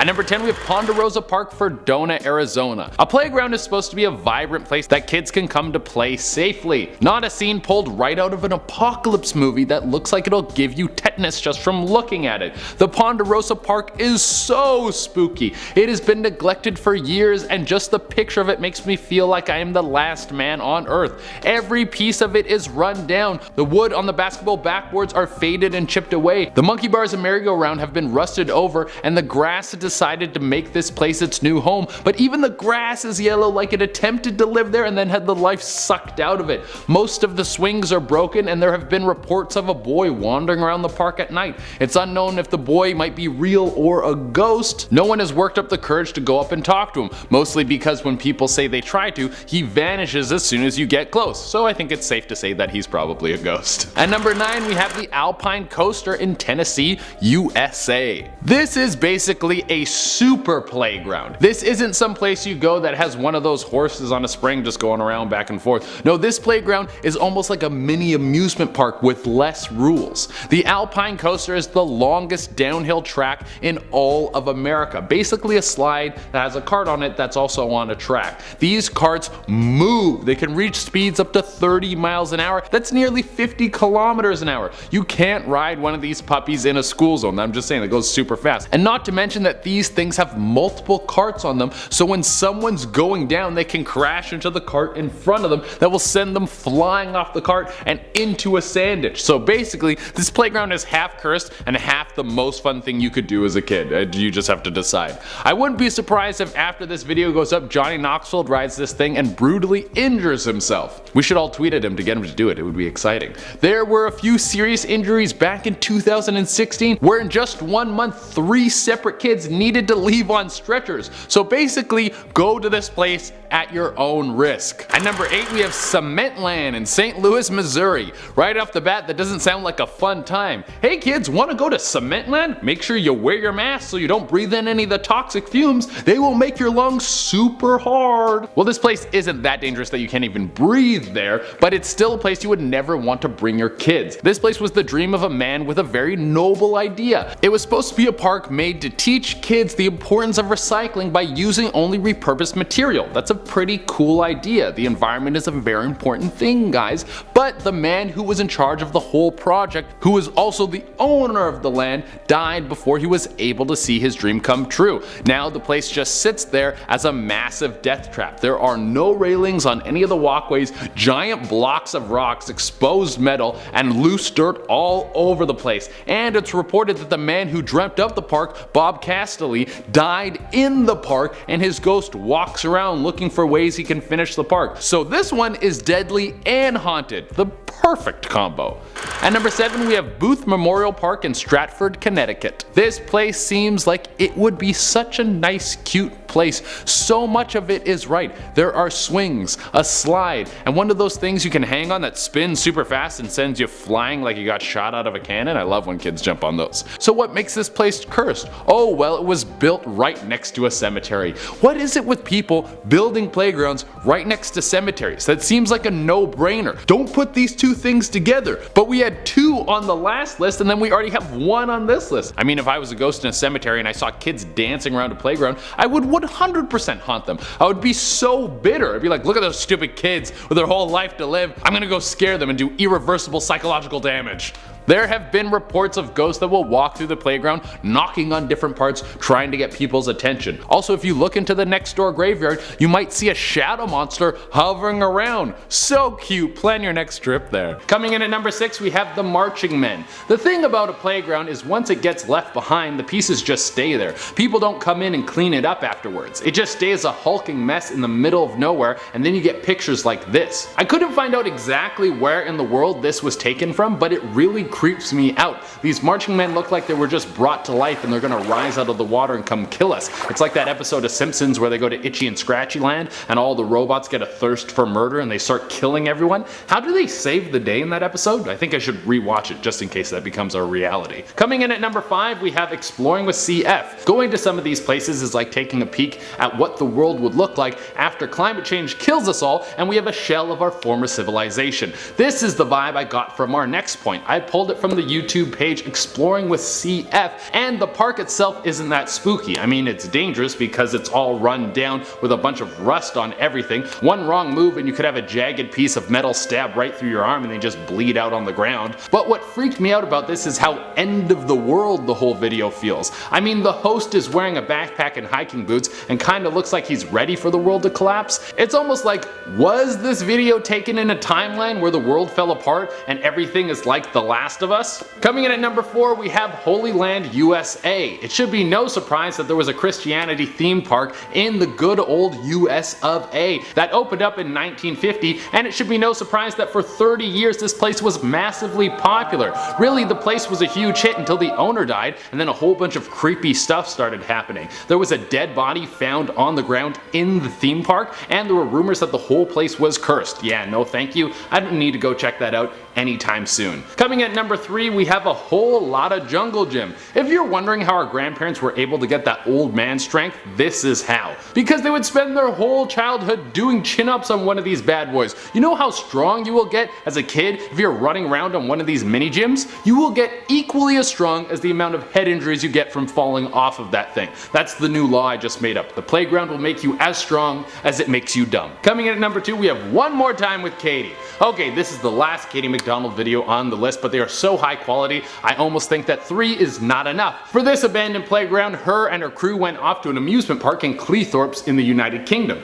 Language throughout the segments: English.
At number 10 we have Ponderosa Park, Fredonia, Arizona. A playground is supposed to be a vibrant place that kids can come to play safely, not a scene pulled right out of an apocalypse movie that looks like it'll give you tetanus just from looking at it. The Ponderosa Park is so spooky. It has been neglected for years, and just the picture of it makes me feel like I am the last man on earth. Every piece of it is run down. The wood on the basketball backboards are faded and chipped away. The monkey bars and merry-go-round have been rusted over, and the grass has decided to make this place its new home. But even the grass is yellow, like it attempted to live there and then had the life sucked out of it. Most of the swings are broken, and there have been reports of a boy wandering around the park at night. It's unknown if the boy might be real or a ghost. No one has worked up the courage to go up and talk to him, mostly because when people say they try to, he vanishes as soon as you get close. So I think it's safe to say that he's probably a ghost. At number 9 we have the Alpine Coaster in Tennessee, USA. This is basically a super playground. This isn't some place you go that has one of those horses on a spring just going around back and forth. No, this playground is almost like a mini amusement park with less rules. The Alpine Coaster is the longest downhill track in all of America. Basically a slide that has a cart on it that's also on a track. These carts move. They can reach speeds up to 30 miles an hour. That's nearly 50 kilometers an hour. You can't ride one of these puppies in a school zone. I'm just saying, it goes super fast. And not to mention that these things have multiple carts on them, so when someone's going down they can crash into the cart in front of them that will send them flying off the cart and into a sand ditch. So basically this playground is half cursed and half the most fun thing you could do as a kid. You just have to decide. I wouldn't be surprised if after this video goes up Johnny Knoxville rides this thing and brutally injures himself. We should all tweet at him to get him to do it. It would be exciting. There were a few serious injuries back in 2016 where in just 1 month 3 separate kids needed to leave on stretchers. So basically go to this place at your own risk. At number 8 we have Cementland in St. Louis, Missouri. Right off the bat that doesn't sound like a fun time. Hey kids, want to go to Cementland? Make sure you wear your mask so you don't breathe in any of the toxic fumes. They will make your lungs super hard. Well, this place isn't that dangerous that you can't even breathe there, but it's still a place you would never want to bring your kids. This place was the dream of a man with a very noble idea. It was supposed to be a park made to teach kids the importance of recycling by using only repurposed material. That's a pretty cool idea. The environment is a very important thing, guys. But the man who was in charge of the whole project, who was also the owner of the land, died before he was able to see his dream come true. Now the place just sits there as a massive death trap. There are no railings on any of the walkways, giant blocks of rocks, exposed metal, and loose dirt all over the place. And it's reported that the man who dreamt up the park, Bob Castelli, died in the park, and his ghost walks around looking for ways he can finish the park. So this one is deadly and haunted. The perfect combo. At number 7 we have Booth Memorial Park in Stratford, Connecticut. This place seems like it would be such a nice, cute place. So much of it is right. There are swings, a slide, and one of those things you can hang on that spins super fast and sends you flying like you got shot out of a cannon. I love when kids jump on those. So what makes this place cursed? Oh well, it was built right next to a cemetery. What is it with people building playgrounds right next to cemeteries? That seems like a no-brainer. Don't put these two things together. But we had 2 on the last list, and then we already have 1 on this list. I mean, if I was a ghost in a cemetery and I saw kids dancing around a playground, I would 100% haunt them. I would be so bitter. I'd be like, look at those stupid kids with their whole life to live. I'm gonna go scare them and do irreversible psychological damage. There have been reports of ghosts that will walk through the playground, knocking on different parts, trying to get people's attention. Also, if you look into the next door graveyard, you might see a shadow monster hovering around. So cute, plan your next trip there. Coming in at number 6, we have the Marching Men. The thing about a playground is once it gets left behind, the pieces just stay there. People don't come in and clean it up afterwards. It just stays a hulking mess in the middle of nowhere, and then you get pictures like this. I couldn't find out exactly where in the world this was taken from, but it really creeps me out. These marching men look like they were just brought to life and they're gonna rise out of the water and come kill us. It's like that episode of Simpsons where they go to Itchy and Scratchy Land and all the robots get a thirst for murder and they start killing everyone. How do they save the day in that episode? I think I should rewatch it just in case that becomes our reality. Coming in at number 5, we have Exploring with CF. Going to some of these places is like taking a peek at what the world would look like after climate change kills us all and we have a shell of our former civilization. This is the vibe I got from our next point. I pulled pulled it from the YouTube page Exploring with CF, and the park itself isn't that spooky. I mean, it's dangerous because it's all run down with a bunch of rust on everything. One wrong move and you could have a jagged piece of metal stab right through your arm and then just bleed out on the ground. But what freaked me out about this is how end of the world the whole video feels. I mean, the host is wearing a backpack and hiking boots and kinda looks like he's ready for the world to collapse. It's almost like, was this video taken in a timeline where the world fell apart and everything is like The Last of Us? Coming in at number 4, we have Holy Land, USA. It should be no surprise that there was a Christianity themed park in the good old US of A that opened up in 1950, and it should be no surprise that for 30 years this place was massively popular. Really, the place was a huge hit until the owner died, and then a whole bunch of creepy stuff started happening. There was a dead body found on the ground in the theme park, and there were rumors that the whole place was cursed. Yeah, no thank you. I don't need to go check that out anytime soon. Coming at number 3, we have a whole lot of jungle gym. If you're wondering how our grandparents were able to get that old man strength, this is how. Because they would spend their whole childhood doing chin-ups on one of these bad boys. You know how strong you will get as a kid if you're running around on one of these mini gyms? You will get equally as strong as the amount of head injuries you get from falling off of that thing. That's the new law I just made up. The playground will make you as strong as it makes you dumb. Coming in at number 2, we have One More Time with Katie. Okay, this is the last Katie McDonald video on the list, but they are so high quality, I almost think that 3 is not enough. For this abandoned playground, her and her crew went off to an amusement park in Cleethorpes in the United Kingdom.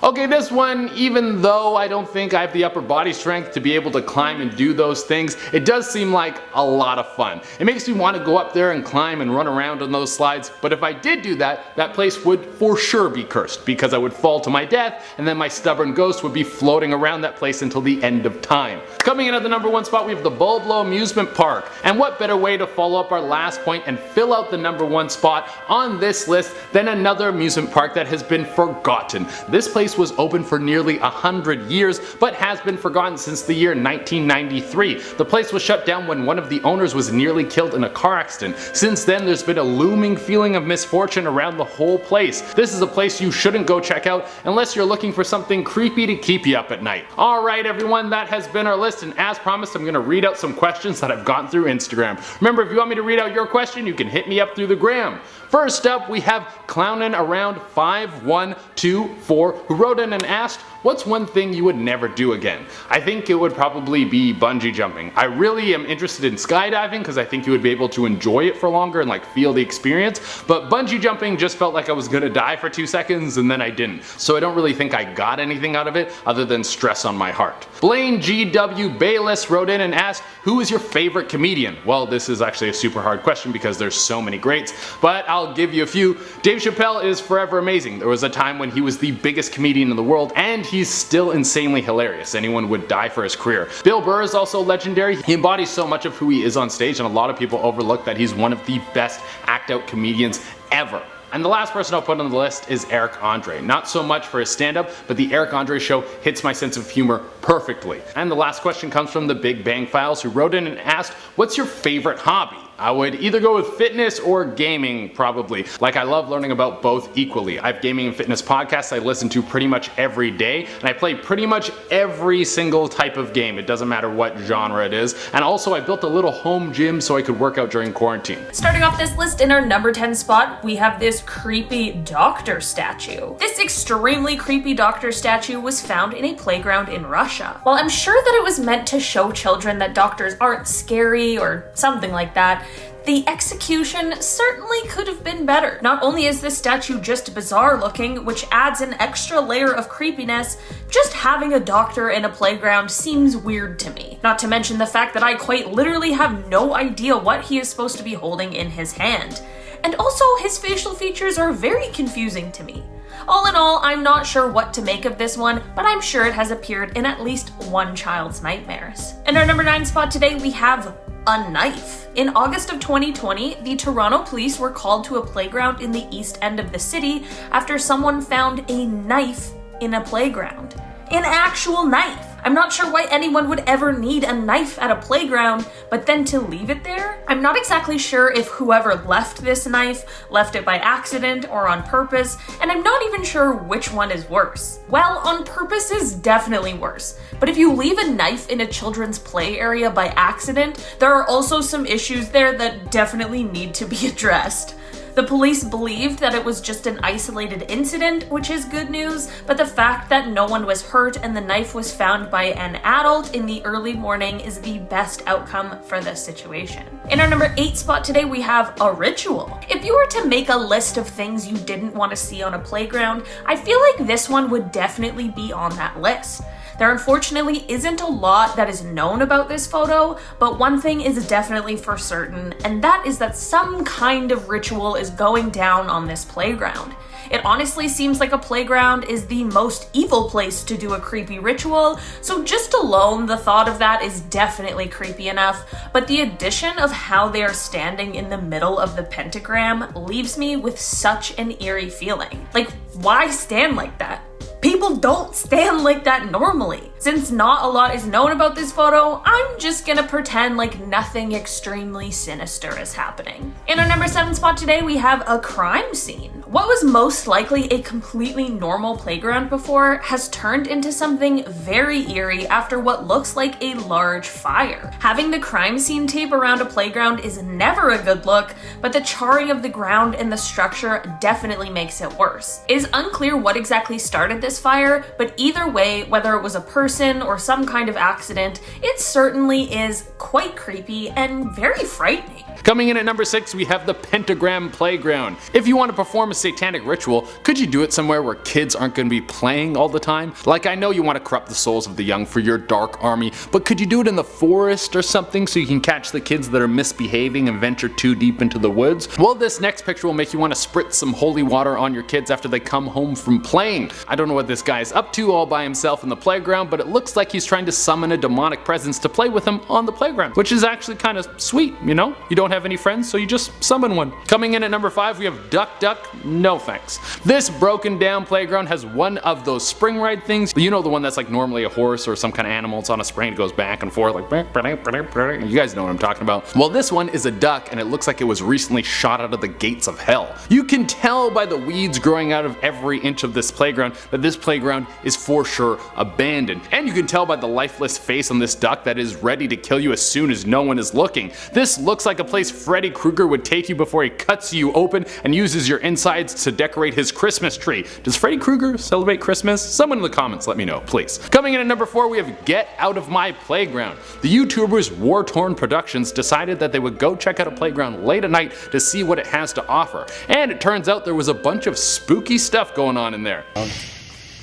Okay, this one, even though I don't think I have the upper body strength to be able to climb and do those things, it does seem like a lot of fun. It makes me want to go up there and climb and run around on those slides, but if I did do that, that place would for sure be cursed because I would fall to my death and then my stubborn ghost would be floating around that place until the end of time. Coming in at the number 1 spot, we have the Bulblo Amusement Park. And what better way to follow up our last point and fill out the number 1 spot on this list than another amusement park that has been forgotten. This place was open for nearly 100 years, but has been forgotten since the year 1993. The place was shut down when one of the owners was nearly killed in a car accident. Since then, there's been a looming feeling of misfortune around the whole place. This is a place you shouldn't go check out unless you're looking for something creepy to keep you up at night. Alright everyone, that has been our list, and as promised, I'm going to read out some questions that I've gotten through Instagram. Remember, if you want me to read out your question, you can hit me up through the gram. First up, we have Clownin' Around 5124, who wrote in and asked, what's one thing you would never do again? I think it would probably be bungee jumping. I really am interested in skydiving because I think you would be able to enjoy it for longer and like feel the experience, but bungee jumping just felt like I was gonna die for 2 seconds and then I didn't. So I don't really think I got anything out of it other than stress on my heart. Blaine G.W. Bayless wrote in and asked, who is your favorite comedian? Well, this is actually a super hard question because there's so many greats, but I'll give you a few. Dave Chappelle is forever amazing. There was a time when he was the biggest comedian in the world and he's still insanely hilarious. Anyone would die for his career. Bill Burr is also legendary. He embodies so much of who he is on stage, and a lot of people overlook that he's one of the best act-out comedians ever. And the last person I'll put on the list is Eric Andre. Not so much for his stand-up, but the Eric Andre show hits my sense of humor perfectly. And the last question comes from the Big Bang Files, who wrote in and asked, what's your favorite hobby? I would either go with fitness or gaming, probably. Like, I love learning about both equally. I have gaming and fitness podcasts I listen to pretty much every day, and I play pretty much every single type of game. It doesn't matter what genre it is. And also, I built a little home gym so I could work out during quarantine. Starting off this list, in our number 10 spot, we have this creepy doctor statue. This extremely creepy doctor statue was found in a playground in Russia. While I'm sure that it was meant to show children that doctors aren't scary or something like that, the execution certainly could have been better. Not only is this statue just bizarre looking, which adds an extra layer of creepiness, just having a doctor in a playground seems weird to me. Not to mention the fact that I quite literally have no idea what he is supposed to be holding in his hand. And also, his facial features are very confusing to me. All in all, I'm not sure what to make of this one, but I'm sure it has appeared in at least one child's nightmares. In our number 9 spot today, we have a knife. In August of 2020, the Toronto police were called to a playground in the east end of the city after someone found a knife in a playground. An actual knife! I'm not sure why anyone would ever need a knife at a playground, but then to leave it there? I'm not exactly sure if whoever left this knife left it by accident or on purpose, and I'm not even sure which one is worse. Well, on purpose is definitely worse, but if you leave a knife in a children's play area by accident, there are also some issues there that definitely need to be addressed. The police believed that it was just an isolated incident, which is good news, but the fact that no one was hurt and the knife was found by an adult in the early morning is the best outcome for this situation. In our number 8 spot today, we have a ritual. If you were to make a list of things you didn't want to see on a playground, I feel like this one would definitely be on that list. There unfortunately isn't a lot that is known about this photo, but one thing is definitely for certain, and that is that some kind of ritual is going down on this playground. It honestly seems like a playground is the most evil place to do a creepy ritual, so just alone the thought of that is definitely creepy enough, but the addition of how they are standing in the middle of the pentagram leaves me with such an eerie feeling. Like, why stand like that? People don't stand like that normally. Since not a lot is known about this photo, I'm just gonna pretend like nothing extremely sinister is happening. In our number 7 spot today, we have a crime scene. What was most likely a completely normal playground before has turned into something very eerie after what looks like a large fire. Having the crime scene tape around a playground is never a good look, but the charring of the ground and the structure definitely makes it worse. It is unclear what exactly started this fire, but either way, whether it was a person or some kind of accident, it certainly is quite creepy and very frightening. Coming in at number 6, we have the Pentagram Playground. If you want to perform a satanic ritual, could you do it somewhere where kids aren't going to be playing all the time? Like, I know you want to corrupt the souls of the young for your dark army, but could you do it in the forest or something so you can catch the kids that are misbehaving and venture too deep into the woods? Well, this next picture will make you want to spritz some holy water on your kids after they come home from playing. I don't know what this guy is up to all by himself in the playground, but it looks like he's trying to summon a demonic presence to play with him on the playground, which is actually kind of sweet, you know? You don't have any friends, so you just summon one. Coming in at number 5, we have Duck Duck, no thanks. This broken down playground has one of those spring ride things. You know, the one that's like normally a horse or some kind of animal. It's on a spring, it goes back and forth like, you guys know what I'm talking about. Well, this one is a duck and it looks like it was recently shot out of the gates of hell. You can tell by the weeds growing out of every inch of this playground that this playground is for sure abandoned. And you can tell by the lifeless face on this duck that is ready to kill you as soon as no one is looking. This looks like a place Freddy Krueger would take you before he cuts you open and uses your insides to decorate his Christmas tree. Does Freddy Krueger celebrate Christmas? Someone in the comments let me know, please. Coming in at number 4, we have Get Out of My Playground. The YouTubers War Torn Productions decided that they would go check out a playground late at night to see what it has to offer. And it turns out there was a bunch of spooky stuff going on in there. Can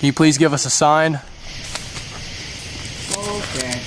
you please give us a sign? Okay.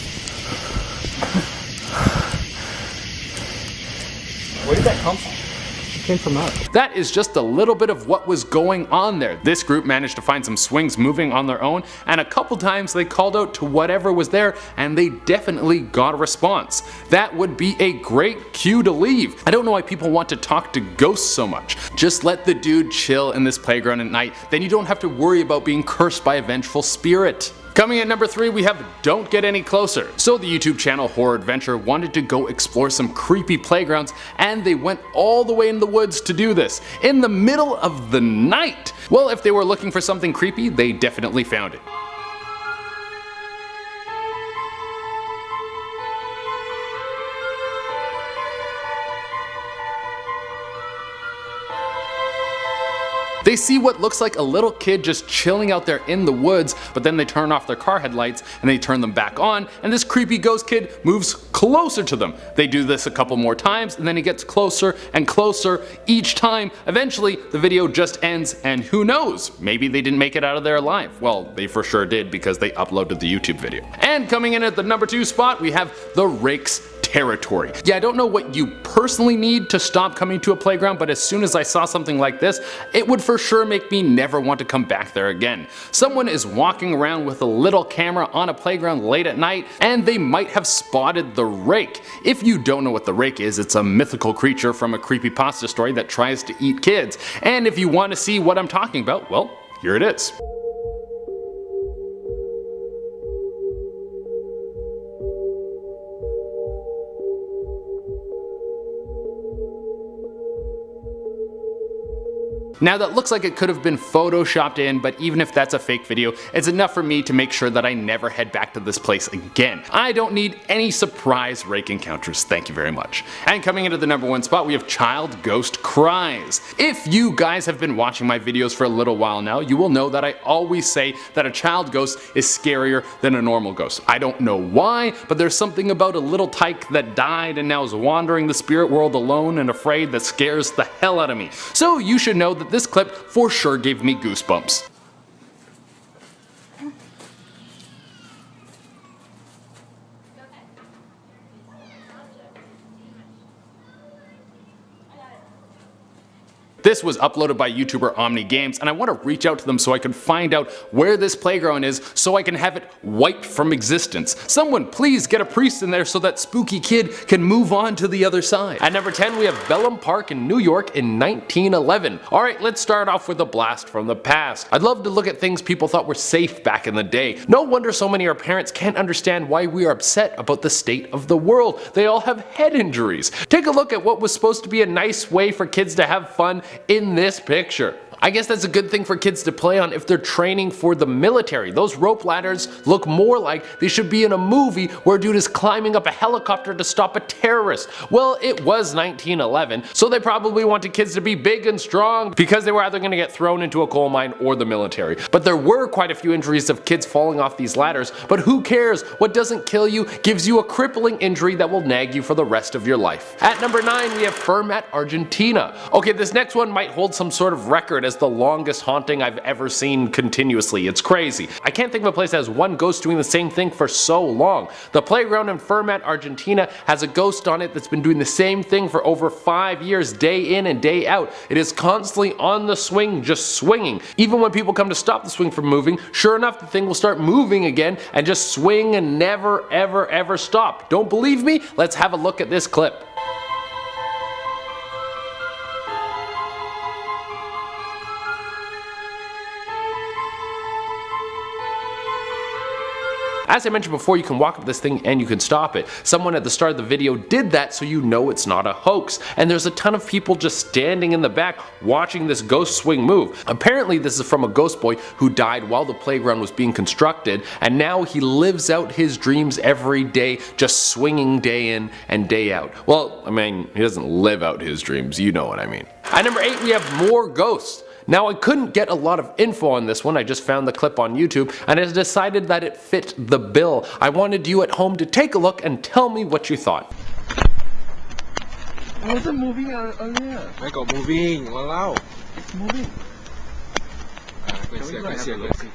Where did that come from? It came from us. That is just a little bit of what was going on there. This group managed to find some swings moving on their own, and a couple times they called out to whatever was there, and they definitely got a response. That would be a great cue to leave. I don't know why people want to talk to ghosts so much. Just let the dude chill in this playground at night, then you don't have to worry about being cursed by a vengeful spirit. Coming at number 3, we have Don't Get Any Closer. So the YouTube channel Horror Adventure wanted to go explore some creepy playgrounds, and they went all the way in the woods to do this, in the middle of the night. Well, if they were looking for something creepy, they definitely found it. They see what looks like a little kid just chilling out there in the woods, but then they turn off their car headlights and they turn them back on, and this creepy ghost kid moves closer to them. They do this a couple more times, and then he gets closer and closer each time. Eventually, the video just ends, and who knows, maybe they didn't make it out of there alive. Well, they for sure did because they uploaded the YouTube video. And coming in at the number 2 spot, we have The Rake's Territory. Yeah, I don't know what you personally need to stop coming to a playground, but as soon as I saw something like this, it would for sure make me never want to come back there again. Someone is walking around with a little camera on a playground late at night, and they might have spotted the rake. If you don't know what the rake is, it's a mythical creature from a creepypasta story that tries to eat kids. And if you want to see what I'm talking about, well, here it is. Now that looks like it could have been photoshopped in, but even if that's a fake video, it's enough for me to make sure that I never head back to this place again. I don't need any surprise rake encounters, thank you very much. And coming into the #1 spot, we have Child Ghost Cries. If you guys have been watching my videos for a little while now, you will know that I always say that a child ghost is scarier than a normal ghost. I don't know why, but there's something about a little tyke that died and now is wandering the spirit world alone and afraid that scares the hell out of me. So you should know that this clip for sure gave me goosebumps. This was uploaded by YouTuber Omni Games, and I want to reach out to them so I can find out where this playground is so I can have it wiped from existence. Someone please get a priest in there so that spooky kid can move on to the other side. At number 10 we have Bellum Park in New York in 1911. Alright, let's start off with a blast from the past. I'd love to look at things people thought were safe back in the day. No wonder so many of our parents can't understand why we are upset about the state of the world. They all have head injuries. Take a look at what was supposed to be a nice way for kids to have fun in this picture. I guess that's a good thing for kids to play on if they're training for the military. Those rope ladders look more like they should be in a movie where a dude is climbing up a helicopter to stop a terrorist. Well, it was 1911, so they probably wanted kids to be big and strong because they were either going to get thrown into a coal mine or the military. But there were quite a few injuries of kids falling off these ladders, but who cares? What doesn't kill you gives you a crippling injury that will nag you for the rest of your life. At number 9 we have Fermat, Argentina. Okay, this next one might hold some sort of record as the longest haunting I've ever seen continuously. It's crazy. I can't think of a place that has one ghost doing the same thing for so long. The playground in Fermat, Argentina has a ghost on it that's been doing the same thing for over 5 years, day in and day out. It is constantly on the swing, just swinging. Even when people come to stop the swing from moving, sure enough the thing will start moving again and just swing and never ever stop. Don't believe me? Let's have a look at this clip. As I mentioned before, you can walk up this thing and you can stop it. Someone at the start of the video did that so you know it's not a hoax. And there's a ton of people just standing in the back watching this ghost swing move. Apparently this is from a ghost boy who died while the playground was being constructed, and now he lives out his dreams every day, just swinging day in and day out. Well, I mean, he doesn't live out his dreams, you know what I mean. At number 8 we have more ghosts. Now I couldn't get a lot of info on this one, I just found the clip on YouTube and I decided that it fit the bill. I wanted you at home to take a look and tell me what you thought. I wasn't moving earlier. I got moving, walao. It's moving. Go see.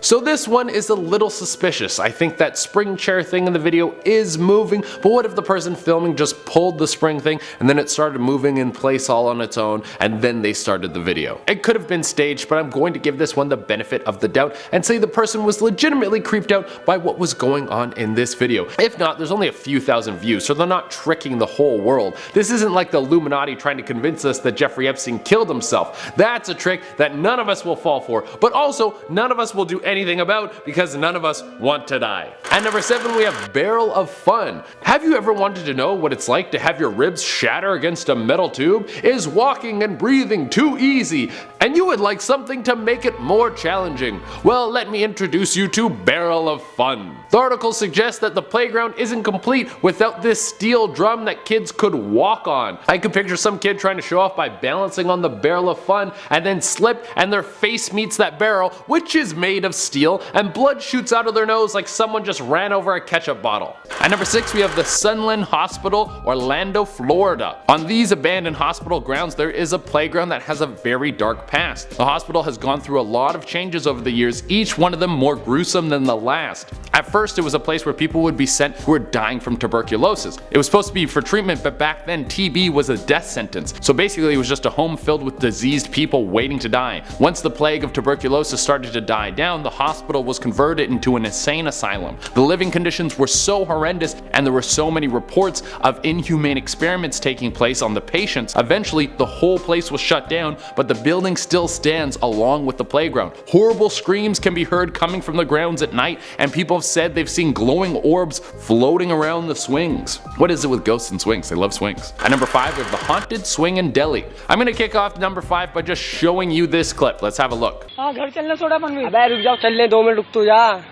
So this one is a little suspicious. I think that spring chair thing in the video is moving, but what if the person filming just pulled the spring thing and then it started moving in place all on its own and then they started the video? It could have been staged, but I'm going to give this one the benefit of the doubt and say the person was legitimately creeped out by what was going on in this video. If not, there's only a few thousand views, so they're not tricking the whole world. This isn't like the Illuminati trying to convince us that Jeffrey Epstein killed himself. That's a trick that none of us will fall for, but also none of us will do anything about because none of us want to die. At number 7 we have Barrel of Fun. Have you ever wanted to know what it's like to have your ribs shatter against a metal tube? Is walking and breathing too easy and you would like something to make it more challenging? Well, let me introduce you to Barrel of Fun. The article suggests that the playground isn't complete without this steel drum that kids could walk on. I could picture some kid trying to show off by balancing on the Barrel of Fun and then slip and their face meets that barrel, which is made of steel, and blood shoots out of their nose like someone just ran over a ketchup bottle. At number 6 we have the Sunland Hospital, Orlando, Florida. On these abandoned hospital grounds there is a playground that has a very dark past. The hospital has gone through a lot of changes over the years, each one of them more gruesome than the last. At first it was a place where people would be sent who were dying from tuberculosis. It was supposed to be for treatment, but back then TB was a death sentence. So basically it was just a home filled with diseased people waiting to die. Once the plague of tuberculosis started to die down, the hospital was converted into an insane asylum. The living conditions were so horrendous and there were so many reports of inhumane experiments taking place on the patients. Eventually the whole place was shut down, but the building still stands along with the playground. Horrible screams can be heard coming from the grounds at night, and people have said they've seen glowing orbs floating around the swings. What is it with ghosts and swings? They love swings. At number 5 we have the haunted swing in Delhi. I'm gonna kick off number 5 by just showing you this clip. Let's have a look. घर चलना थोड़ा मन में अबे रुक जाओ चल ले 2 मिनट रुक तो जा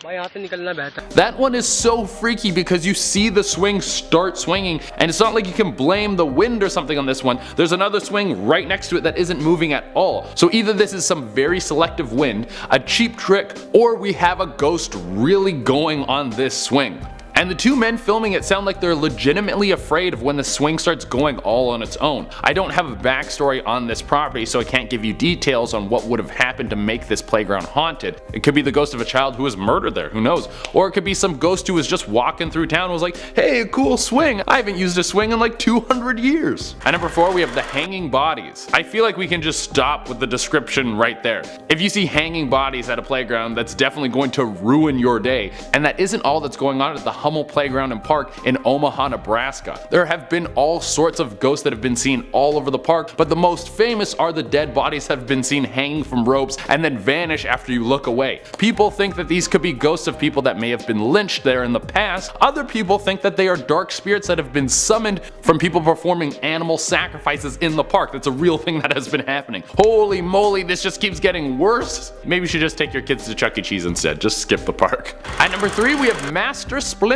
भाई यहाँ से निकलना बेहतर. That one is so freaky because you see the swing start swinging, and it's not like you can blame the wind or something on this one. There's another swing right next to it that isn't moving at all. So either this is some very selective wind, a cheap trick, or we have a ghost really going on this swing. And the two men filming it sound like they're legitimately afraid of when the swing starts going all on its own. I don't have a backstory on this property, so I can't give you details on what would have happened to make this playground haunted. It could be the ghost of a child who was murdered there, who knows? Or it could be some ghost who was just walking through town and was like, hey, a cool swing. I haven't used a swing in like 200 years. At number 4 we have the hanging bodies. I feel like we can just stop with the description right there. If you see hanging bodies at a playground, that's definitely going to ruin your day. And that isn't all that's going on at the Hummel Playground and Park in Omaha, Nebraska. There have been all sorts of ghosts that have been seen all over the park, but the most famous are the dead bodies that have been seen hanging from ropes and then vanish after you look away. People think that these could be ghosts of people that may have been lynched there in the past. Other people think that they are dark spirits that have been summoned from people performing animal sacrifices in the park. That's a real thing that has been happening. Holy moly, this just keeps getting worse. Maybe you should just take your kids to Chuck E. Cheese instead. Just skip the park. At number 3 we have Master Splinter.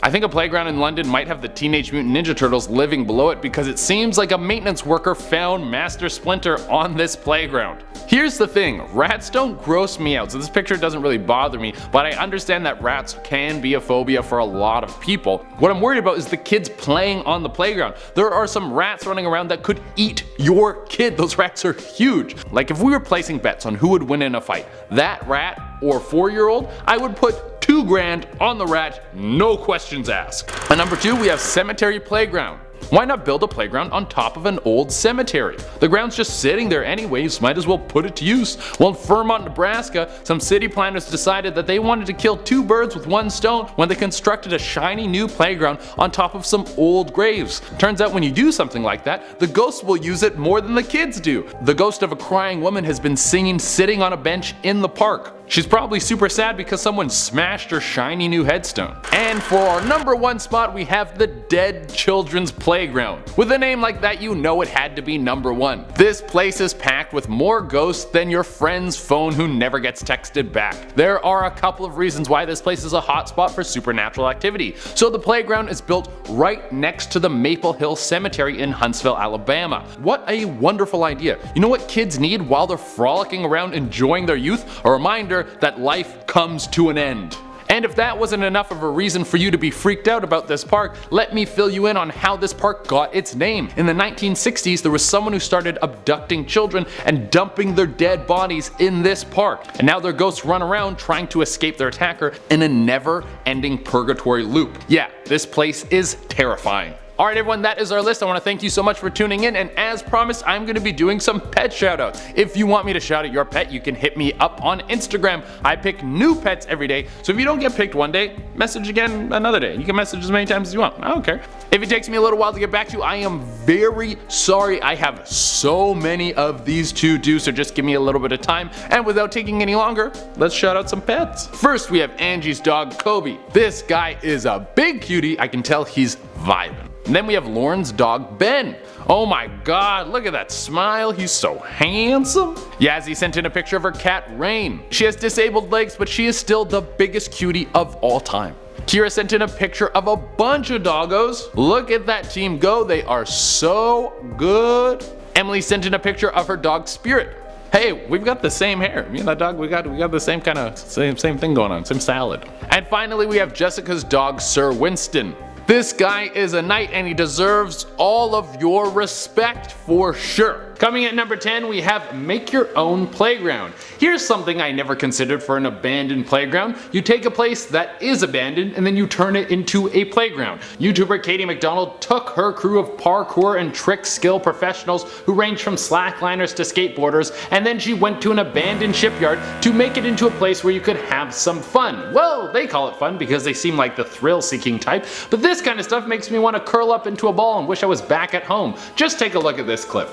I think a playground in London might have the Teenage Mutant Ninja Turtles living below it because it seems like a maintenance worker found Master Splinter on this playground. Here's the thing, rats don't gross me out, so this picture doesn't really bother me, but I understand that rats can be a phobia for a lot of people. What I'm worried about is the kids playing on the playground. There are some rats running around that could eat your kid. Those rats are huge. Like if we were placing bets on who would win in a fight, that rat or 4-year-old, I would put $2 grand on the rat, no questions asked. At number 2 we have Cemetery Playground. Why not build a playground on top of an old cemetery? The ground's just sitting there anyways, might as well put it to use. Well, in Fremont, Nebraska, some city planners decided that they wanted to kill 2 birds with 1 stone when they constructed a shiny new playground on top of some old graves. Turns out when you do something like that, the ghosts will use it more than the kids do. The ghost of a crying woman has been singing sitting on a bench in the park. She's probably super sad because someone smashed her shiny new headstone. And for our number 1 spot we have the Dead Children's Playground. With a name like that you know it had to be number 1. This place is packed with more ghosts than your friend's phone who never gets texted back. There are a couple of reasons why this place is a hotspot for supernatural activity. So the playground is built right next to the Maple Hill Cemetery in Huntsville, Alabama. What a wonderful idea. You know what kids need while they're frolicking around enjoying their youth? A reminder that life comes to an end. And if that wasn't enough of a reason for you to be freaked out about this park, let me fill you in on how this park got its name. In the 1960s, there was someone who started abducting children and dumping their dead bodies in this park. And now their ghosts run around trying to escape their attacker in a never-ending purgatory loop. Yeah, this place is terrifying. Alright everyone, that is our list. I want to thank you so much for tuning in, and as promised I'm going to be doing some pet shoutouts. If you want me to shout out your pet, you can hit me up on Instagram. I pick new pets every day, so if you don't get picked one day, message again another day. You can message as many times as you want, I don't care. If it takes me a little while to get back to you, I am very sorry. I have so many of these to do, so just give me a little bit of time, and without taking any longer, let's shout out some pets. First we have Angie's dog Kobe. This guy is a big cutie. I can tell he's vibing. And then we have Lauren's dog Ben. Oh my god, look at that smile, he's so handsome. Yazzie sent in a picture of her cat Rain. She has disabled legs, but she is still the biggest cutie of all time. Kira sent in a picture of a bunch of doggos. Look at that team go, they are so good. Emily sent in a picture of her dog Spirit. Hey, we've got the same hair. Me and that dog, we got the same kind of same thing going on, same salad. And finally we have Jessica's dog Sir Winston. This guy is a knight and he deserves all of your respect for sure. Coming at number 10, we have make your own playground. Here's something I never considered for an abandoned playground. You take a place that is abandoned and then you turn it into a playground. YouTuber Katie McDonald took her crew of parkour and trick skill professionals who range from slackliners to skateboarders, and then she went to an abandoned shipyard to make it into a place where you could have some fun. Well, they call it fun because they seem like the thrill-seeking type, but this kind of stuff makes me want to curl up into a ball and wish I was back at home. Just take a look at this clip.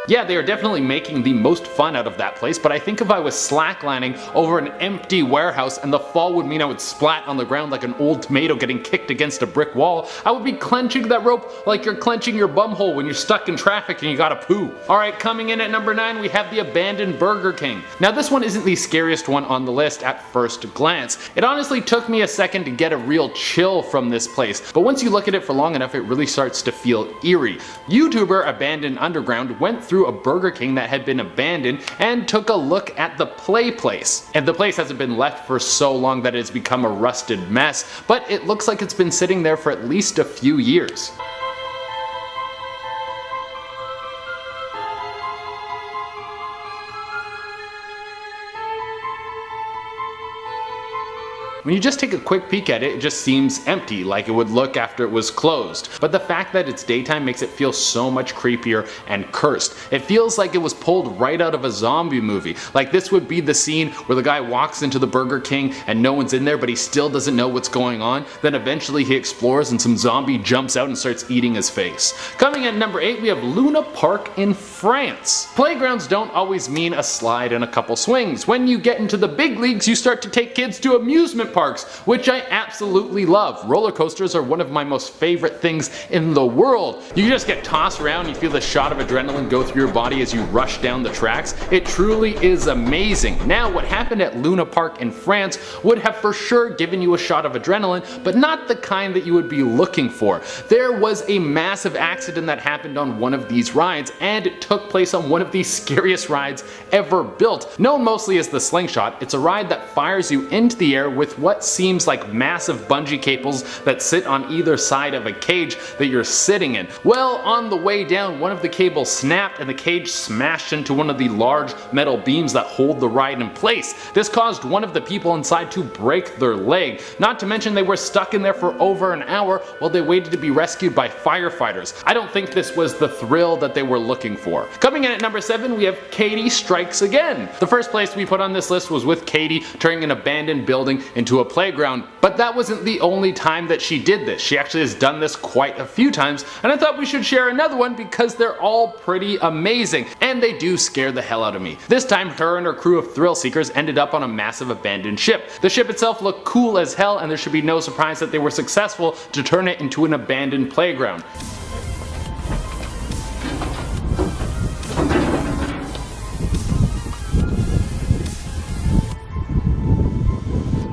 Yeah, they are definitely making the most fun out of that place, but I think if I was slacklining over an empty warehouse and the fall would mean I would splat on the ground like an old tomato getting kicked against a brick wall, I would be clenching that rope like you're clenching your bumhole when you're stuck in traffic and you gotta poo. Alright, coming in at number 9, we have the abandoned Burger King. Now this one isn't the scariest one on the list at first glance. It honestly took me a second to get a real chill from this place, but once you look at it for long enough, it really starts to feel eerie. YouTuber Abandoned Underground went through a Burger King that had been abandoned and took a look at the play place. And the place hasn't been left for so long that it has become a rusted mess, but it looks like it's been sitting there for at least a few years. When you just take a quick peek at it, it just seems empty, like it would look after it was closed. But the fact that it's daytime makes it feel so much creepier and cursed. It feels like it was pulled right out of a zombie movie. Like this would be the scene where the guy walks into the Burger King and no one's in there, but he still doesn't know what's going on. Then eventually he explores and some zombie jumps out and starts eating his face. Coming at number 8, we have Luna Park in France. Playgrounds don't always mean a slide and a couple swings. When you get into the big leagues, you start to take kids to amusement parks, which I absolutely love. Roller coasters are one of my most favorite things in the world. You just get tossed around, you feel the shot of adrenaline go through your body as you rush down the tracks. It truly is amazing. Now, what happened at Luna Park in France would have for sure given you a shot of adrenaline, but not the kind that you would be looking for. There was a massive accident that happened on one of these rides, and it took place on one of the scariest rides ever built. Known mostly as the slingshot, it's a ride that fires you into the air with what seems like massive bungee cables that sit on either side of a cage that you're sitting in. Well, on the way down, one of the cables snapped and the cage smashed into one of the large metal beams that hold the ride in place. This caused one of the people inside to break their leg. Not to mention they were stuck in there for over an hour while they waited to be rescued by firefighters. I don't think this was the thrill that they were looking for. Coming in at number 7, we have Katie Strikes Again. The first place we put on this list was with Katie turning an abandoned building into a playground, but that wasn't the only time that she did this. She actually has done this quite a few times, and I thought we should share another one because they're all pretty amazing, and they do scare the hell out of me. This time, her and her crew of thrill seekers ended up on a massive abandoned ship. The ship itself looked cool as hell, and there should be no surprise that they were successful to turn it into an abandoned playground.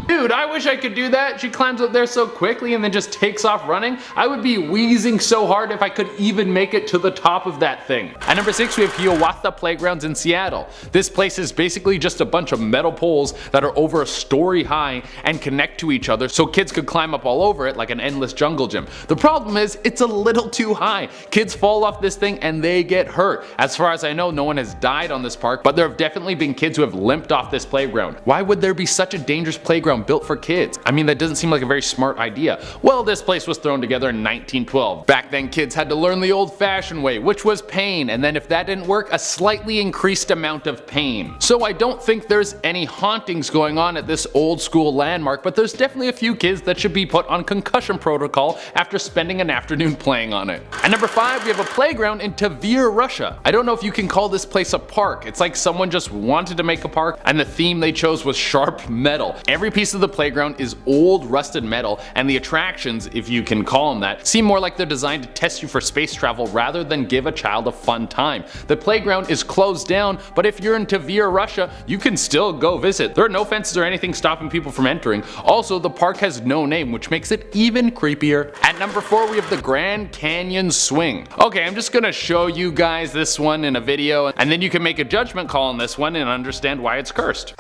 Dude, I wish I could do that. She climbs up there so quickly and then just takes off running. I would be wheezing so hard if I could even make it to the top of that thing. At number 6, we have Hiawatha Playgrounds in Seattle. This place is basically just a bunch of metal poles that are over a story high and connect to each other so kids could climb up all over it like an endless jungle gym. The problem is it's a little too high. Kids fall off this thing and they get hurt. As far as I know, no one has died on this park, but there have definitely been kids who have limped off this playground. Why would there be such a dangerous playground built for kids? I mean, that doesn't seem like a very smart idea. Well, this place was thrown together in 1912. Back then, kids had to learn the old-fashioned way, which was pain, and then if that didn't work, a slightly increased amount of pain. So I don't think there's any hauntings going on at this old-school landmark, but there's definitely a few kids that should be put on concussion protocol after spending an afternoon playing on it. At number 5, we have a playground in Tver, Russia. I don't know if you can call this place a park. It's like someone just wanted to make a park, and the theme they chose was sharp metal. Every piece of the playground is old rusted metal, and the attractions, if you can call them that, seem more like they're designed to test you for space travel rather than give a child a fun time. The playground is closed down, but if you're in Tver, Russia, you can still go visit. There are no fences or anything stopping people from entering. Also, the park has no name, which makes it even creepier. At number 4, we have the Grand Canyon Swing. Okay, I'm just gonna show you guys this one in a video, and then you can make a judgment call on this one and understand why it's cursed.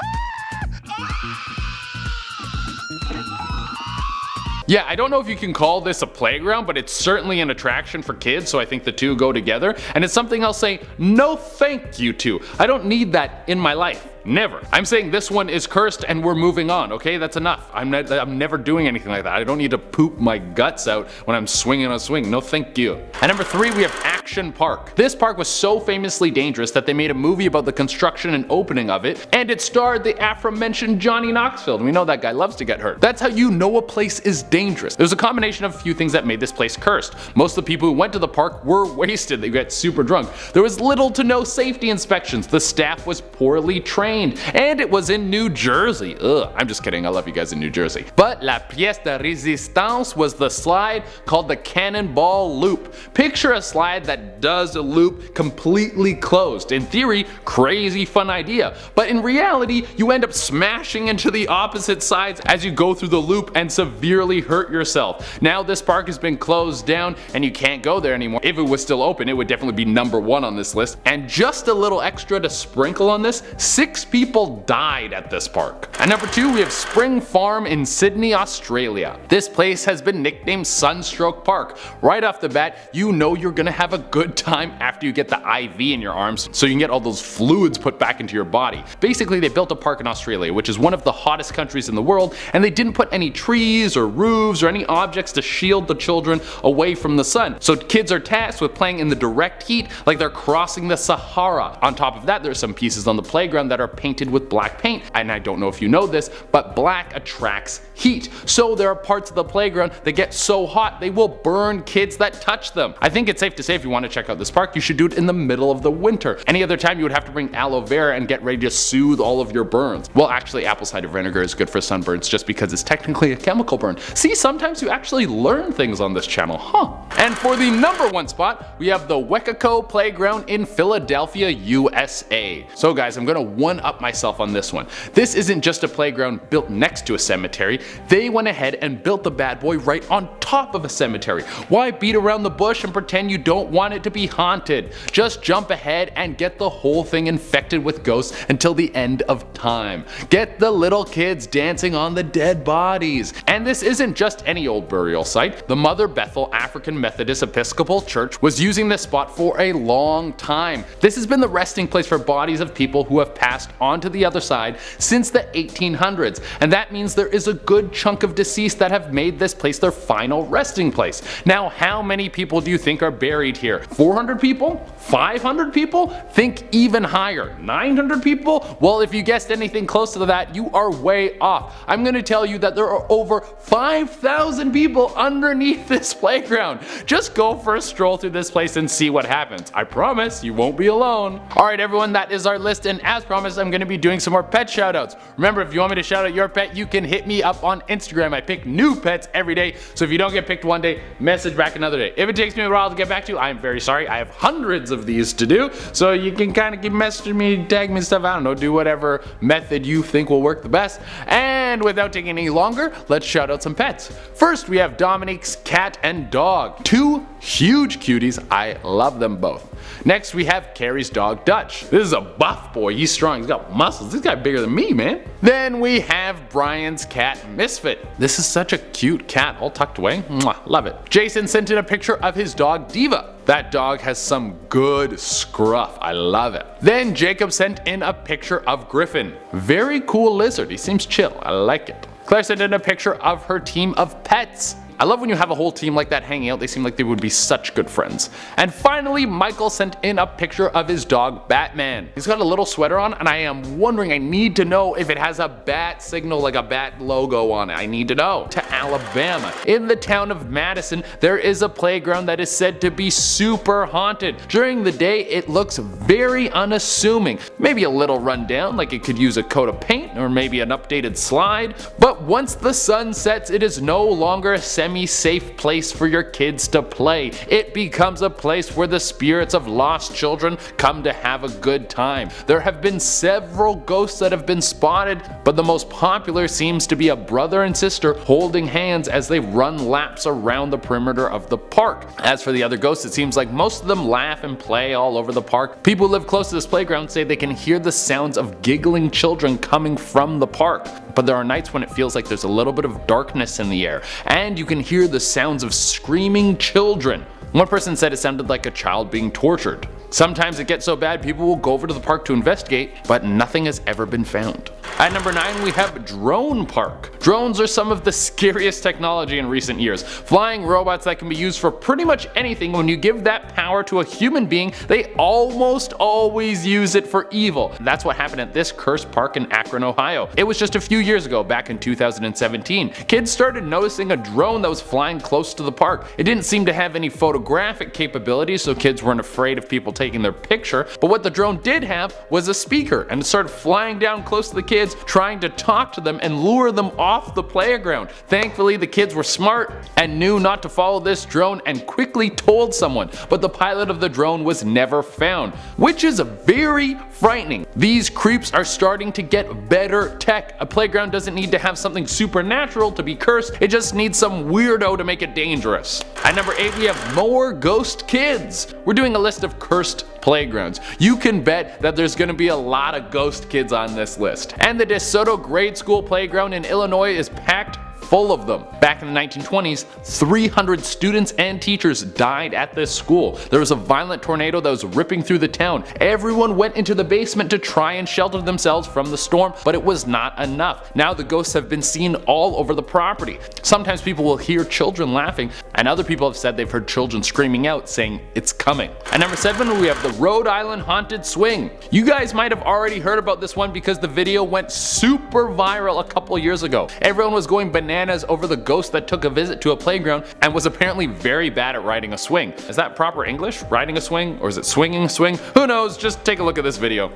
Yeah, I don't know if you can call this a playground, but it's certainly an attraction for kids, so I think the two go together, and it's something I'll say no thank you to. I don't need that in my life. Never. I'm saying this one is cursed and we're moving on, okay? That's enough. I'm never doing anything like that. I don't need to poop my guts out when I'm swinging a swing. No thank you. At number 3, we have Action Park. This park was so famously dangerous that they made a movie about the construction and opening of it, and it starred the aforementioned Johnny Knoxville, and we know that guy loves to get hurt. That's how you know a place is dangerous. There's a combination of a few things that made this place cursed. Most of the people who went to the park were wasted. They got super drunk. There was little to no safety inspections. The staff was poorly trained. And it was in New Jersey. Ugh, I'm just kidding, I love you guys in New Jersey. But la pièce de résistance was the slide called the Cannonball Loop. Picture a slide that does a loop completely closed. In theory, crazy fun idea. But in reality, you end up smashing into the opposite sides as you go through the loop and severely hurt yourself. Now this park has been closed down and you can't go there anymore. If it was still open, it would definitely be number 1 on this list. And just a little extra to sprinkle on this, 6 people died at this park. At number 2, we have Spring Farm in Sydney, Australia. This place has been nicknamed Sunstroke Park. Right off the bat, you know you're gonna have a good time after you get the IV in your arms so you can get all those fluids put back into your body. Basically, they built a park in Australia, which is one of the hottest countries in the world, and they didn't put any trees or roofs or any objects to shield the children away from the sun. So kids are tasked with playing in the direct heat like they're crossing the Sahara. On top of that, there's some pieces on the playground that are painted with black paint, and I don't know if you know this, but black attracts heat. So there are parts of the playground that get so hot they will burn kids that touch them. I think it's safe to say if you want to check out this park, you should do it in the middle of the winter. Any other time you would have to bring aloe vera and get ready to soothe all of your burns. Well, actually apple cider vinegar is good for sunburns just because it's technically a chemical burn. See, sometimes you actually learn things on this channel, huh? And for the number 1 spot, we have the Wekaco Playground in Philadelphia, USA. So guys, I'm gonna one-up myself on this one. This isn't just a playground built next to a cemetery. They went ahead and built the bad boy right on top of a cemetery. Why beat around the bush and pretend you don't want it to be haunted? Just jump ahead and get the whole thing infected with ghosts until the end of time. Get the little kids dancing on the dead bodies. And this isn't just any old burial site. The Mother Bethel African Methodist Episcopal Church was using this spot for a long time. This has been the resting place for bodies of people who have passed onto the other side since the 1800s, and that means there is a good chunk of deceased that have made this place their final resting place. Now, how many people do you think are buried here? 400 people? 500 people? Think even higher. 900 people? Well, if you guessed anything close to that, you are way off. I'm going to tell you that there are over 5,000 people underneath this playground. Just go for a stroll through this place and see what happens. I promise you won't be alone. Alright everyone, that is our list, and as promised, I'm going to be doing some more pet shoutouts. Remember, if you want me to shout out your pet, you can hit me up on Instagram. I pick new pets every day, so if you don't get picked one day, message back another day. If it takes me a while to get back to you, I am very sorry. I have hundreds of these to do, so you can kind of keep messaging me, tag me stuff, I don't know, do whatever method you think will work the best. And without taking any longer, let's shout out some pets. First, we have Dominique's cat and dog. 2 huge cuties, I love them both. Next, we have Carrie's dog, Dutch. This is a buff boy, he's strong, he's got muscles, this guy's bigger than me, man. Then we have Brian's cat, Misfit. This is such a cute cat, all tucked away. Mwah, love it. Jason sent in a picture of his dog, Diva. That dog has some good scruff, I love it. Then Jacob sent in a picture of Griffin. Very cool lizard, he seems chill, I like it. Claire sent in a picture of her team of pets. I love when you have a whole team like that hanging out, they seem like they would be such good friends. And finally, Michael sent in a picture of his dog Batman. He's got a little sweater on, and I am wondering, I need to know if it has a bat signal, like a bat logo on it. I need to know. To Alabama. In the town of Madison, there is a playground that is said to be super haunted. During the day, it looks very unassuming. Maybe a little run down, like it could use a coat of paint, or maybe an updated slide. But once the sun sets, it is no longer a semi-safe place for your kids to play. It becomes a place where the spirits of lost children come to have a good time. There have been several ghosts that have been spotted, but the most popular seems to be a brother and sister holding hands as they run laps around the perimeter of the park. As for the other ghosts, it seems like most of them laugh and play all over the park. People who live close to this playground say they can hear the sounds of giggling children coming from the park. But there are nights when it feels like there's a little bit of darkness in the air, and you can hear the sounds of screaming children. One person said it sounded like a child being tortured. Sometimes it gets so bad people will go over to the park to investigate, but nothing has ever been found. At number 9 we have Drone Park. Drones are some of the scariest technology in recent years. Flying robots that can be used for pretty much anything. When you give that power to a human being, they almost always use it for evil. That's what happened at this cursed park in Akron, Ohio. It was just a few years ago, back in 2017. Kids started noticing a drone that was flying close to the park. It didn't seem to have any photographic capabilities, so kids weren't afraid of people taking their picture, but what the drone did have was a speaker, and it started flying down close to the kids, trying to talk to them and lure them off the playground. Thankfully the kids were smart and knew not to follow this drone and quickly told someone, but the pilot of the drone was never found, which is very frightening. These creeps are starting to get better tech. A playground doesn't need to have something supernatural to be cursed, it just needs some weirdo to make it dangerous. At number 8 we have more ghost kids. We're doing a list of cursed playgrounds. You can bet that there's gonna be a lot of ghost kids on this list. And the DeSoto Grade School playground in Illinois is packed full of them. Back in the 1920s, 300 students and teachers died at this school. There was a violent tornado that was ripping through the town. Everyone went into the basement to try and shelter themselves from the storm, but it was not enough. Now the ghosts have been seen all over the property. Sometimes people will hear children laughing, and other people have said they've heard children screaming out saying it's coming. At number 7 we have the Rhode Island Haunted Swing. You guys might have already heard about this one because the video went super viral a couple years ago. Everyone was going bananas over the ghost that took a visit to a playground and was apparently very bad at riding a swing. Is that proper English? Riding a swing? Or is it swinging a swing? Who knows? Just take a look at this video.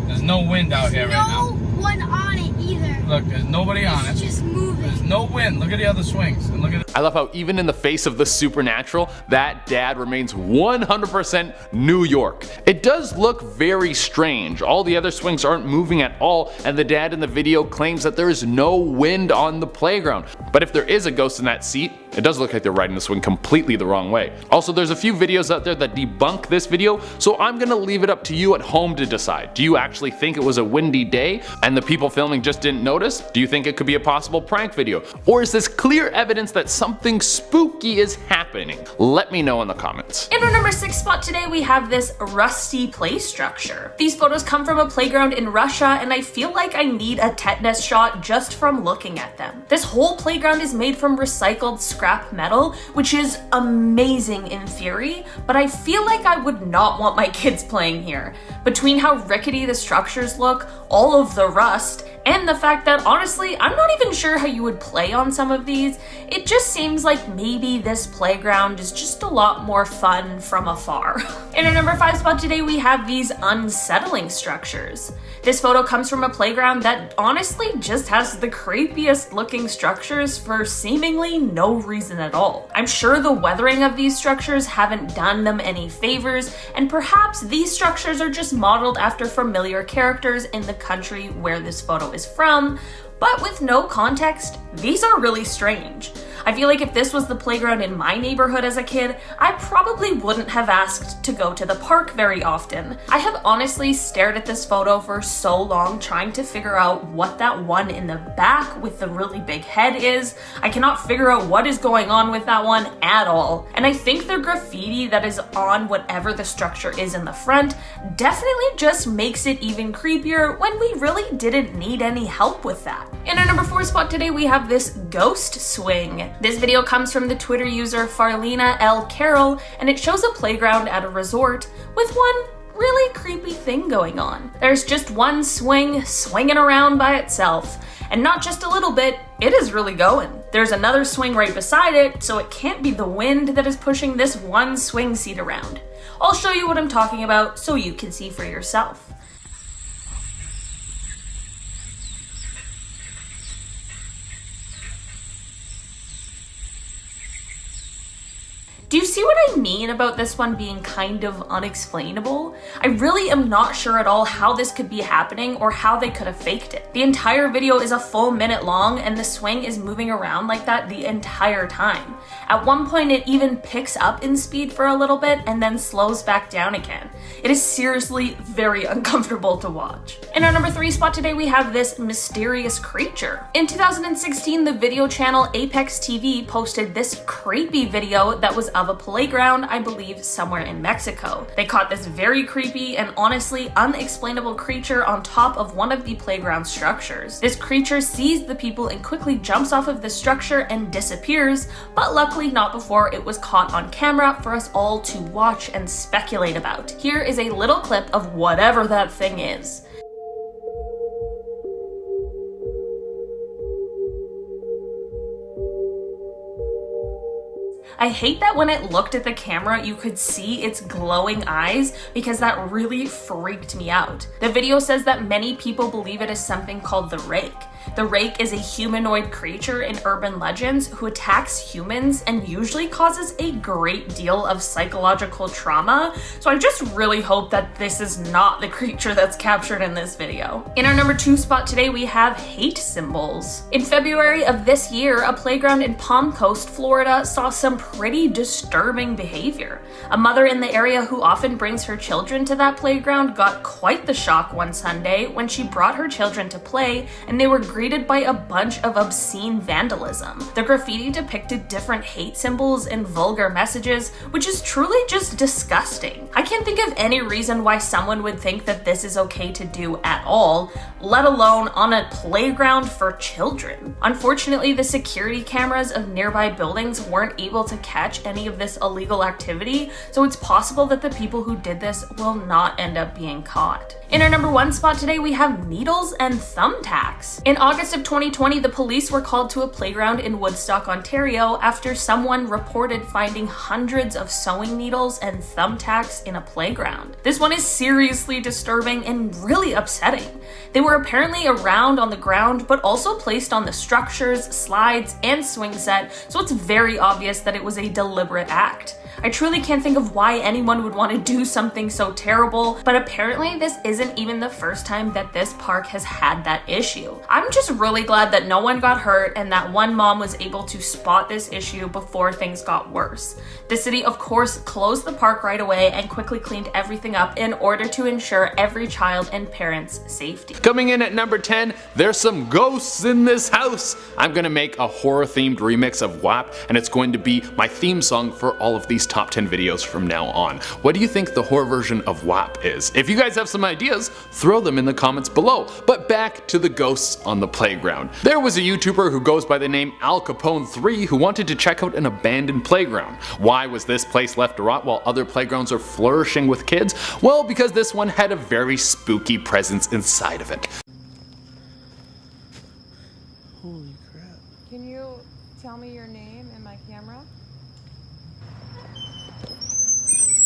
There's no wind out here right now. No one on it either. Look, there's nobody on it. It's just moving. There's no wind. Look at the other swings. And look at I love how even in the face of the supernatural, that dad remains 100% New York. It does look very strange. All the other swings aren't moving at all, and the dad in the video claims that there is no wind on the playground. But if there is a ghost in that seat, it does look like they're riding the swing completely the wrong way. Also, there's a few videos out there that debunk this video, so I'm gonna leave it up to you at home to decide. Do you actually think it was a windy day and the people filming just didn't notice? Do you think it could be a possible prank video? Or is this clear evidence that something spooky is happening? Let me know in the comments. In our number 6 spot today we have this rusty play structure. These photos come from a playground in Russia, and I feel like I need a tetanus shot just from looking at them. This whole playground is made from recycled scrap metal, which is amazing in theory, but I feel like I would not want my kids playing here. Between how rickety the structures look, all of the rust, and the fact that honestly, I'm not even sure how you would play on some of these, it just seems like maybe this playground is just a lot more fun from afar. In our number 5 spot today, we have these unsettling structures. This photo comes from a playground that honestly just has the creepiest looking structures for seemingly no reason at all. I'm sure the weathering of these structures haven't done them any favors, and perhaps these structures are just modeled after familiar characters in the country where this photo is from, but with no context, these are really strange. I feel like if this was the playground in my neighborhood as a kid, I probably wouldn't have asked to go to the park very often. I have honestly stared at this photo for so long trying to figure out what that one in the back with the really big head is. I cannot figure out what is going on with that one at all. And I think the graffiti that is on whatever the structure is in the front definitely just makes it even creepier when we really didn't need any help with that. In our number 4 spot today, we have this ghost swing. This video comes from the Twitter user Farlina L. Carroll, and it shows a playground at a resort with one really creepy thing going on. There's just one swing swinging around by itself, and not just a little bit, it is really going. There's another swing right beside it, so it can't be the wind that is pushing this one swing seat around. I'll show you what I'm talking about so you can see for yourself. Do you see what I mean about this one being kind of unexplainable? I really am not sure at all how this could be happening or how they could have faked it. The entire video is a full minute long and the swing is moving around like that the entire time. At one point it even picks up in speed for a little bit and then slows back down again. It is seriously very uncomfortable to watch. In our number 3 spot today we have this mysterious creature. In 2016 the video channel Apex TV posted this creepy video that was of a playground, I believe somewhere in Mexico. They caught this very creepy and honestly unexplainable creature on top of one of the playground structures. This creature sees the people and quickly jumps off of the structure and disappears, but luckily not before it was caught on camera for us all to watch and speculate about. Here is a little clip of whatever that thing is. I hate that when it looked at the camera, you could see its glowing eyes because that really freaked me out. The video says that many people believe it is something called the rake. The rake is a humanoid creature in urban legends who attacks humans and usually causes a great deal of psychological trauma, so I just really hope that this is not the creature that's captured in this video. In our number 2 spot today we have hate symbols. In February of this year, a playground in Palm Coast, Florida saw some pretty disturbing behavior. A mother in the area who often brings her children to that playground got quite the shock one Sunday when she brought her children to play and they were greeted by a bunch of obscene vandalism. The graffiti depicted different hate symbols and vulgar messages, which is truly just disgusting. I can't think of any reason why someone would think that this is okay to do at all, let alone on a playground for children. Unfortunately, the security cameras of nearby buildings weren't able to catch any of this illegal activity, so it's possible that the people who did this will not end up being caught. In our number 1 spot today, we have needles and thumbtacks. In August of 2020, the police were called to a playground in Woodstock, Ontario after someone reported finding hundreds of sewing needles and thumbtacks in a playground. This one is seriously disturbing and really upsetting. They were apparently around on the ground, but also placed on the structures, slides, and swing set, so it's very obvious that it was a deliberate act. I truly can't think of why anyone would want to do something so terrible, but apparently this isn't even the first time that this park has had that issue. I'm just really glad that no one got hurt and that one mom was able to spot this issue before things got worse. The city, of course, closed the park right away and quickly cleaned everything up in order to ensure every child and parent's safety. Coming in at number 10, there's some ghosts in this house. I'm gonna make a horror-themed remix of WAP, and it's going to be my theme song for all of these top 10 videos from now on. What do you think the horror version of WAP is? If you guys have some ideas, throw them in the comments below. But back to the ghosts on the playground. There was a YouTuber who goes by the name Al Capone 3 who wanted to check out an abandoned playground. Why was this place left to rot while other playgrounds are flourishing with kids? Well, because this one had a very spooky presence inside of it. Holy crap. Can you tell me your name and my camera?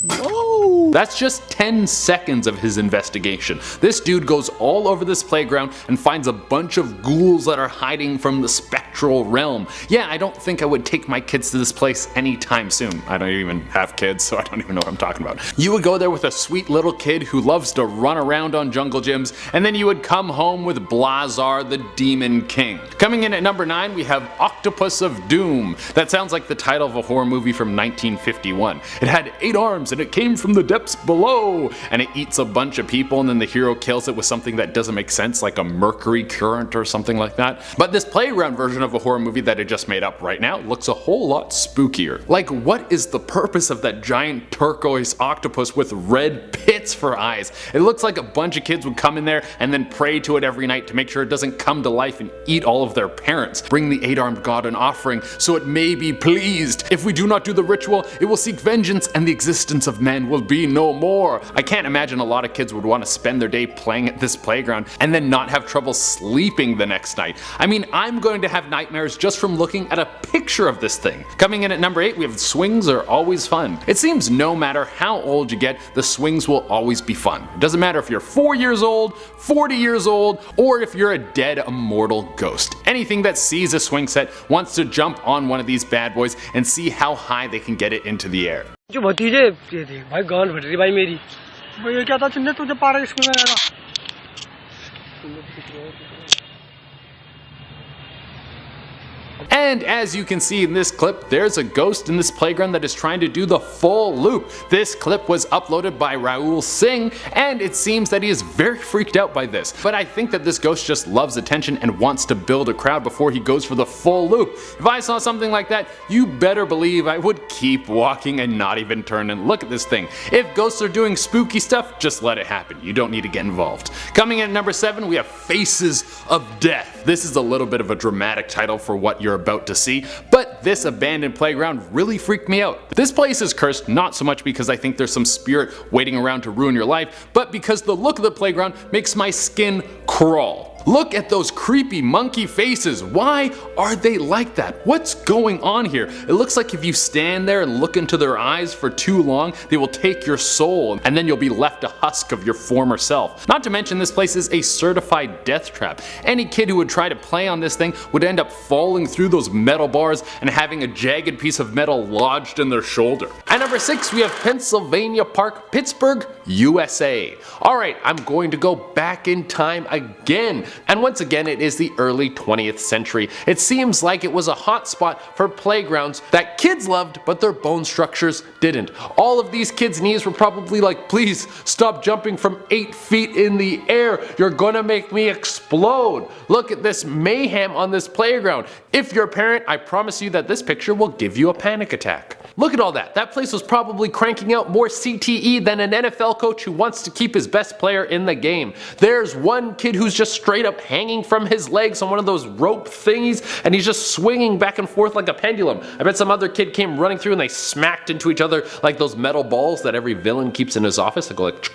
Whoa! That's just 10 seconds of his investigation. This dude goes all over this playground and finds a bunch of ghouls that are hiding from the spectral realm. Yeah, I don't think I would take my kids to this place anytime soon. I don't even have kids, so I don't even know what I'm talking about. You would go there with a sweet little kid who loves to run around on jungle gyms, and then you would come home with Blazar the Demon King. Coming in at number 9, we have Octopus of Doom. That sounds like the title of a horror movie from 1951. It had 8 arms and it came from the depths below, and it eats a bunch of people and then the hero kills it with something that doesn't make sense, like a mercury current or something like that. But this playground version of a horror movie that I just made up right now looks a whole lot spookier. Like, what is the purpose of that giant turquoise octopus with red pits for eyes? It looks like a bunch of kids would come in there and then pray to it every night to make sure it doesn't come to life and eat all of their parents. Bring the 8-armed god an offering so it may be pleased. If we do not do the ritual, it will seek vengeance and the existence of men will be no more. I can't imagine a lot of kids would want to spend their day playing at this playground and then not have trouble sleeping the next night. I mean, I'm going to have nightmares just from looking at a picture of this thing. Coming in at number 8, we have swings are always fun. It seems no matter how old you get, the swings will always be fun. It doesn't matter if you're 4 years old, 40 years old, or if you're a dead immortal ghost. Anything that sees a swing set wants to jump on one of these bad boys and see how high they can get it into the air. जो भतीजे ये देख भाई गांड फट रही भाई मेरी भाई ये क्या था चिन्ने तुझे पारा स्कूल में आएगा And as you can see in this clip, there's a ghost in this playground that is trying to do the full loop. This clip was uploaded by Raul Singh, and it seems that he is very freaked out by this. But I think that this ghost just loves attention and wants to build a crowd before he goes for the full loop. If I saw something like that, you better believe I would keep walking and not even turn and look at this thing. If ghosts are doing spooky stuff, just let it happen. You don't need to get involved. Coming in at number 7, we have Faces of Death. This is a little bit of a dramatic title for what you're about to see, but this abandoned playground really freaked me out. This place is cursed not so much because I think there's some spirit waiting around to ruin your life, but because the look of the playground makes my skin crawl. Look at those creepy monkey faces. Why are they like that? What's going on here? It looks like if you stand there and look into their eyes for too long, they will take your soul and then you'll be left a husk of your former self. Not to mention this place is a certified death trap. Any kid who would try to play on this thing would end up falling through those metal bars and having a jagged piece of metal lodged in their shoulder. At number 6, we have Pennsylvania Park, Pittsburgh, USA. Alright, I'm going to go back in time again. And once again, it is the early 20th century. It seems like it was a hot spot for playgrounds that kids loved, but their bone structures didn't. All of these kids' knees were probably like, please stop jumping from 8 feet in the air. You're gonna make me explode. Look at this mayhem on this playground. If you're a parent, I promise you that this picture will give you a panic attack. Look at all that. That place was probably cranking out more CTE than an NFL coach who wants to keep his best player in the game. There's one kid who's just straight up hanging from his legs on one of those rope thingies and he's just swinging back and forth like a pendulum. I bet some other kid came running through and they smacked into each other like those metal balls that every villain keeps in his office. They go like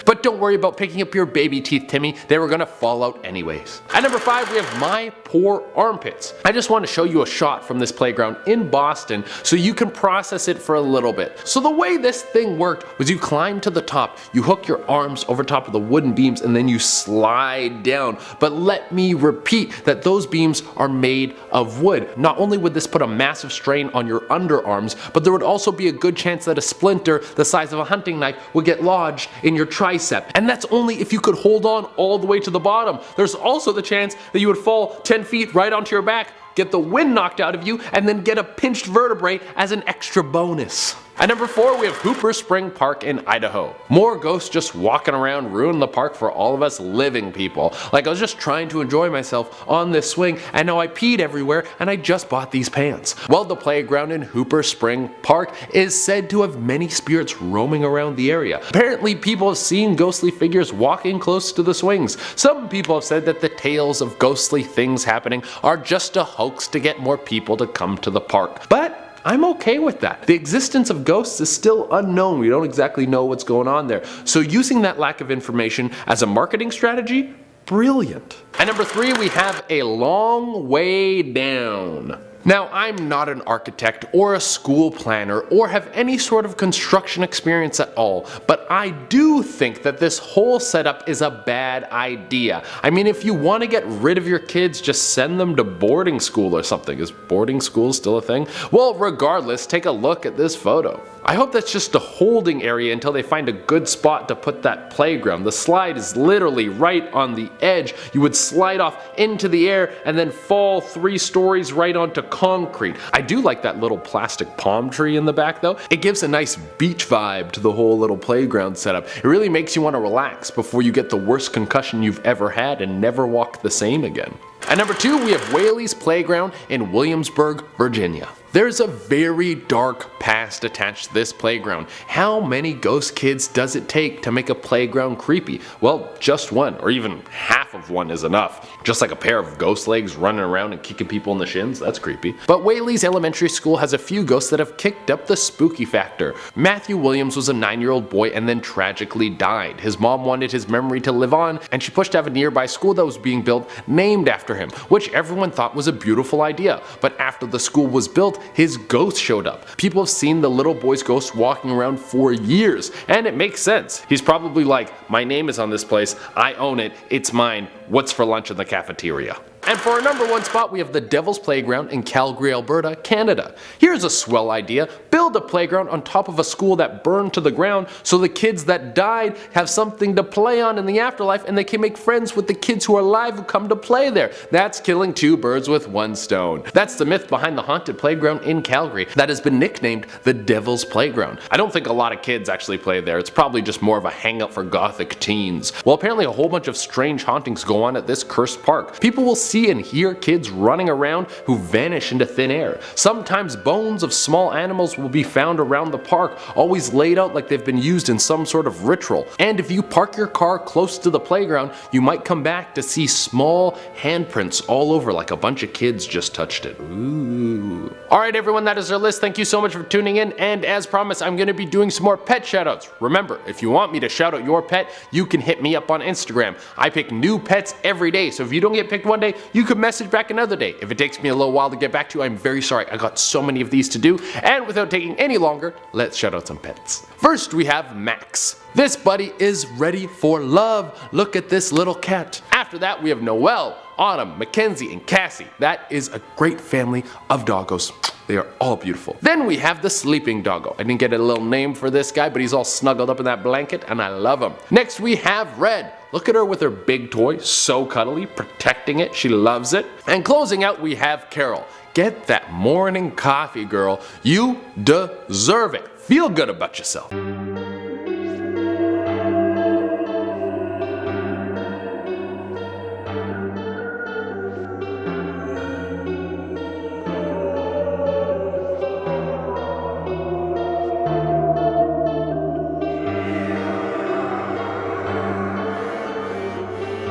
but don't worry about picking up your baby teeth, Timmy. They were gonna fall out anyways. At number 5, we have My Poor Armpits. I just want to show you a shot from this playground in Boston so you can process it for a little bit. So the way this thing worked was you climb to the top, you hook your arms over top of the wooden beams, and then you slide down. But let me repeat that those beams are made of wood. Not only would this put a massive strain on your underarms, but there would also be a good chance that a splinter the size of a hunting knife would get lodged in your tricep. And that's only if you could hold on all the way to the bottom. There's also the chance that you would fall 10 feet right onto your back, get the wind knocked out of you, and then get a pinched vertebrae as an extra bonus. At number 4, we have Hooper Spring Park in Idaho. More ghosts just walking around ruining the park for all of us living people. Like I was just trying to enjoy myself on this swing and now I peed everywhere and I just bought these pants. Well, the playground in Hooper Spring Park is said to have many spirits roaming around the area. Apparently people have seen ghostly figures walking close to the swings. Some people have said that the tales of ghostly things happening are just a hoax to get more people to come to the park. But I'm okay with that. The existence of ghosts is still unknown. We don't exactly know what's going on there. So using that lack of information as a marketing strategy, brilliant. At number 3, we have A Long Way Down. Now, I'm not an architect or a school planner or have any sort of construction experience at all, but I do think that this whole setup is a bad idea. I mean, if you want to get rid of your kids, just send them to boarding school or something. Is boarding school still a thing? Well, regardless, take a look at this photo. I hope that's just a holding area until they find a good spot to put that playground. The slide is literally right on the edge. You would slide off into the air and then fall 3 stories right onto concrete. I do like that little plastic palm tree in the back though. It gives a nice beach vibe to the whole little playground setup. It really makes you want to relax before you get the worst concussion you've ever had and never walk the same again. At number 2, we have Whaley's Playground in Williamsburg, Virginia. There's a very dark past attached to this playground. How many ghost kids does it take to make a playground creepy? Well, just one, or even half of one is enough. Just like a pair of ghost legs running around and kicking people in the shins, that's creepy. But Whaley's Elementary School has a few ghosts that have kicked up the spooky factor. Matthew Williams was a 9-year-old boy and then tragically died. His mom wanted his memory to live on, and she pushed to have a nearby school that was being built named after him, which everyone thought was a beautiful idea. But after the school was built, his ghost showed up. People have seen the little boy's ghost walking around for years, and it makes sense. He's probably like, my name is on this place, I own it, it's mine, what's for lunch in the cafeteria? And for our number 1 spot, we have the Devil's Playground in Calgary, Alberta, Canada. Here's a swell idea. Build a playground on top of a school that burned to the ground so the kids that died have something to play on in the afterlife, and they can make friends with the kids who are alive who come to play there. That's killing 2 birds with 1 stone. That's the myth behind the haunted playground in Calgary that has been nicknamed the Devil's Playground. I don't think a lot of kids actually play there. It's probably just more of a hangout for gothic teens. Well, apparently a whole bunch of strange hauntings go on at this cursed park. People will see and hear kids running around who vanish into thin air. Sometimes bones of small animals will be found around the park, always laid out like they've been used in some sort of ritual. And if you park your car close to the playground, you might come back to see small handprints all over like a bunch of kids just touched it. Ooh. Alright everyone, that is our list. Thank you so much for tuning in, and as promised, I'm going to be doing some more pet shoutouts. Remember, if you want me to shout out your pet, you can hit me up on Instagram. I pick new pets every day, so if you don't get picked one day, you can message back another day. If it takes me a little while to get back to you, I'm very sorry. I got so many of these to do, and without taking any longer, let's shout out some pets. First, we have Max. This buddy is ready for love. Look at this little cat. After that, we have Noelle, Autumn, Mackenzie, and Cassie. That is a great family of doggos. They are all beautiful. Then we have the sleeping doggo. I didn't get a little name for this guy, but he's all snuggled up in that blanket, and I love him. Next, we have Red. Look at her with her big toy, so cuddly, protecting it. She loves it. And closing out, we have Carol. Get that morning coffee, girl. You deserve it. Feel good about yourself.